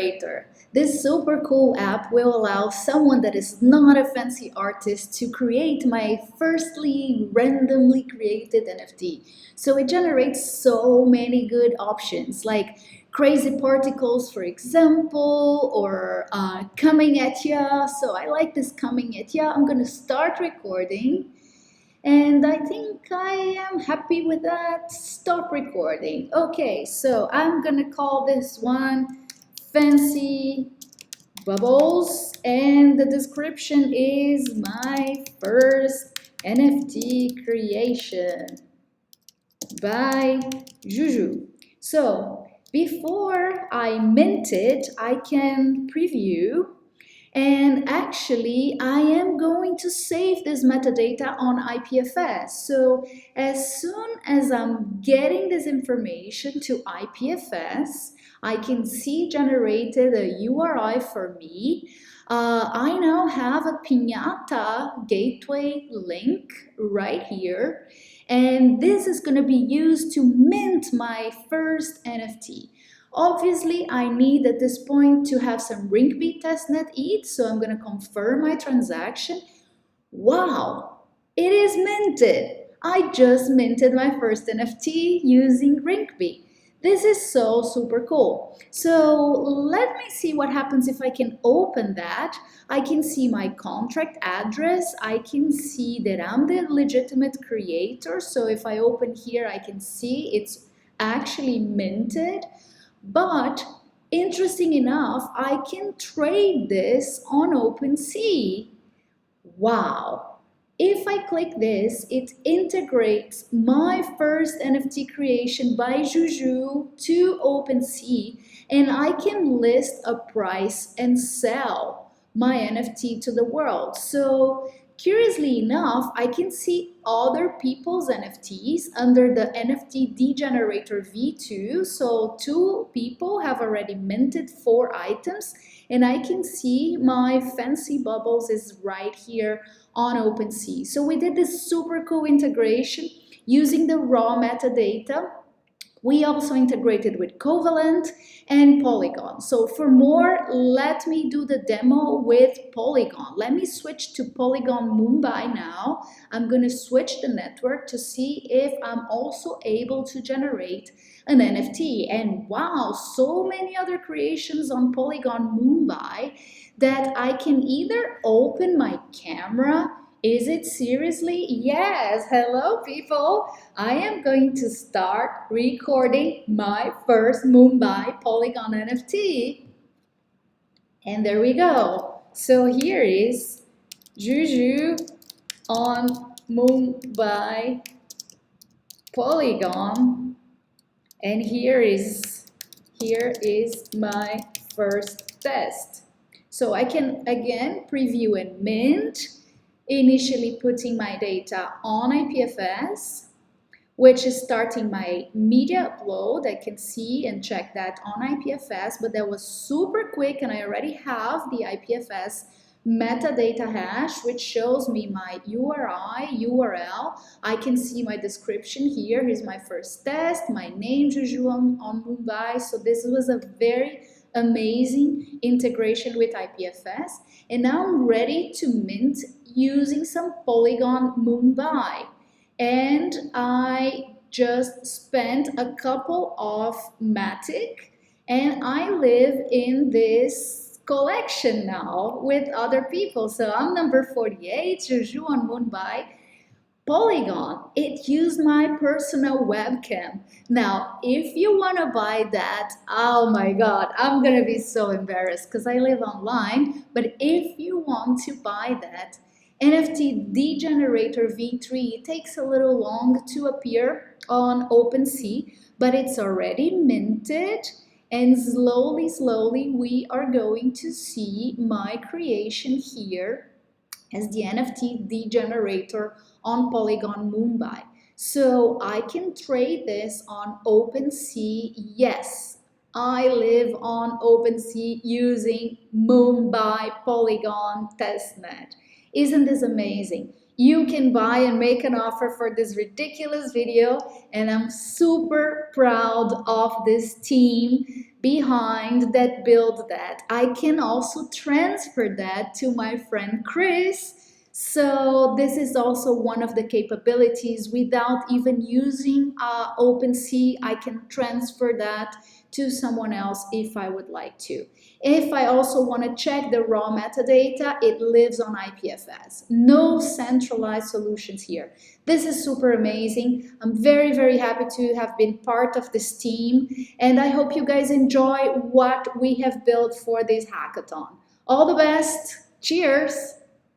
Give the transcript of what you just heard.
DegeneratorNFT. This super cool app will allow someone that is not a fancy artist to create my firstly randomly created NFT. So it generates so many good options like crazy particles, for example, or coming at ya. So I like this coming at ya. I'm gonna start recording. And I think I am happy with that. Stop recording. Okay, so I'm gonna call this one Fancy Bubbles, and the description is my first NFT creation by Juju. So before I mint it, I can preview. And actually, I am going to save this metadata on IPFS. So as soon as I'm getting this information to IPFS, I can see generated a URI for me. I now have a Pinia gateway link right here. And this is going to be used to mint my first NFT. Obviously, I need at this point to have some Ringbit testnet ETH, so I'm going to confirm my transaction. Wow, it is minted. I just minted my first NFT using Ringbit. This is so super cool. So let me see what happens if I can open that. I can see my contract address. I can see that I'm the legitimate creator. So if I open here, I can see it's actually minted. But interesting enough, I can trade this on OpenSea. Wow. If I click this, it integrates my first NFT creation by Juju to OpenSea, and I can list a price and sell my NFT to the world. So curiously enough, I can see other people's NFTs under the NFT DegeneratorNFT V2. So 2 people have already minted 4 items, and I can see my Fancy Bubbles is right here on OpenSea. So we did this super cool integration using the raw metadata. We also integrated with Covalent and Polygon. So for more, let me do the demo with Polygon. Let me switch to Polygon Mumbai now. I'm going to switch the network to see if I'm also able to generate an NFT. And wow, so many other creations on Polygon Mumbai that I can either open my camera. Is it seriously? Yes. Hello, people. I am going to start recording my first Mumbai Polygon NFT. And there we go. So here is Juju on Mumbai Polygon. And here is my first test. So I can again preview and mint, initially putting my data on IPFS, which is starting my media upload. I can see and check that on IPFS, but that was super quick, and I already have the IPFS metadata hash, which shows me my URL. I can see my description here. Here's my first test, my name, Juju on Mumbai. So this was a very amazing integration with IPFS. And now I'm ready to mint using some Polygon Mumbai. And I just spent a couple of Matic, and I live in this collection now with other people. So I'm number 48, Juju on Mumbai. Polygon, it used my personal webcam. Now, if you want to buy that, oh my God, I'm going to be so embarrassed because I live online. But if you want to buy that, NFT DegeneratorNFT V3, it takes a little long to appear on OpenSea, but it's already minted. And slowly, we are going to see my creation here as the NFT DegeneratorNFT on Polygon Mumbai. So I can trade this on OpenSea. Yes, I live on OpenSea using Mumbai Polygon testnet. Isn't this amazing? you can buy and make an offer for this ridiculous video. And I'm super proud of this team behind that build that. I can also transfer that to my friend Chris. So this is also one of the capabilities. Without even using OpenSea, I can transfer that to someone else if I would like to. If I also want to check the raw metadata, it lives on IPFS. No centralized solutions here. This is super amazing. I'm very, very happy to have been part of this team, and I hope you guys enjoy what we have built for this hackathon. All the best. Cheers.